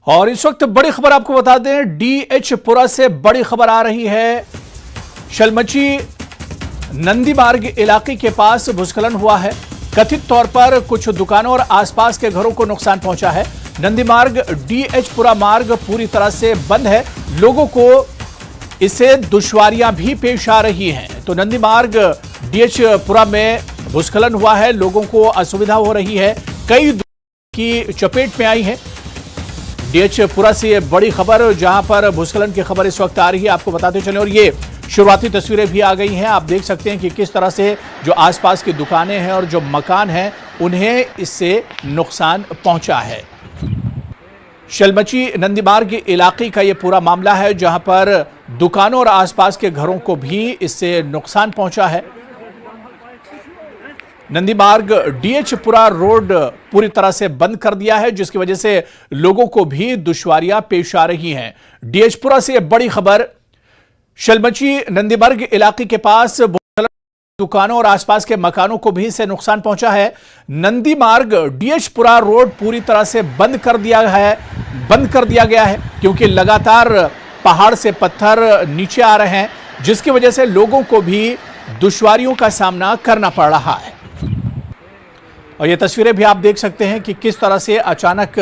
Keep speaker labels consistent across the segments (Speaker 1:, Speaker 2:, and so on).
Speaker 1: और इस वक्त बड़ी खबर आपको बता दें, डीएचपुरा से बड़ी खबर आ रही है। शलमची नंदी मार्ग इलाके के पास भूस्खलन हुआ है। कथित तौर पर कुछ दुकानों और आसपास के घरों को नुकसान पहुंचा है। नंदी मार्ग डीएचपुरा मार्ग पूरी तरह से बंद है। लोगों को इससे दुश्वारियां भी पेश आ रही हैं। तो नंदी मार्ग डीएचपुरा में भूस्खलन हुआ है, लोगों को असुविधा हो रही है, कई की चपेट में आई है। डीएचपुरा से ये बड़ी खबर, जहां पर भूस्खलन की खबर इस वक्त आ रही है, आपको बताते चलें। और ये शुरुआती तस्वीरें भी आ गई हैं। आप देख सकते हैं कि किस तरह से जो आसपास की दुकानें हैं और जो मकान हैं उन्हें इससे नुकसान पहुंचा है। शलमची नंदी मार्ग इलाके का ये पूरा मामला है, जहां पर दुकानों और आसपास के घरों को भी इससे नुकसान पहुंचा है। नंदी मार्ग डीएचपुरा रोड पूरी तरह से बंद कर दिया है, जिसकी वजह से लोगों को भी दुश्वारियां पेश आ रही हैं। डीएचपुरा से बड़ी खबर, शलमची नंदी मार्ग इलाके के पास दुकानों और आसपास के मकानों को भी इससे नुकसान पहुंचा है। नंदी मार्ग डीएचपुरा रोड पूरी तरह से बंद कर दिया गया है, क्योंकि लगातार पहाड़ से पत्थर नीचे आ रहे हैं, जिसकी वजह से लोगों को भी दुश्वारियों का सामना करना पड़ रहा है। और ये तस्वीरें भी आप देख सकते हैं कि किस तरह से अचानक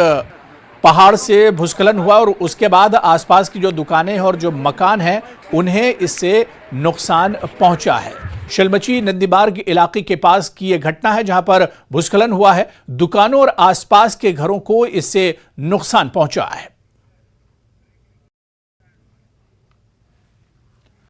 Speaker 1: पहाड़ से भूस्खलन हुआ और उसके बाद आसपास की जो दुकानें और जो मकान हैं उन्हें इससे नुकसान पहुंचा है। शलमची नंदी मार्ग इलाके के पास की यह घटना है, जहां पर भूस्खलन हुआ है। दुकानों और आसपास के घरों को इससे नुकसान पहुंचा है।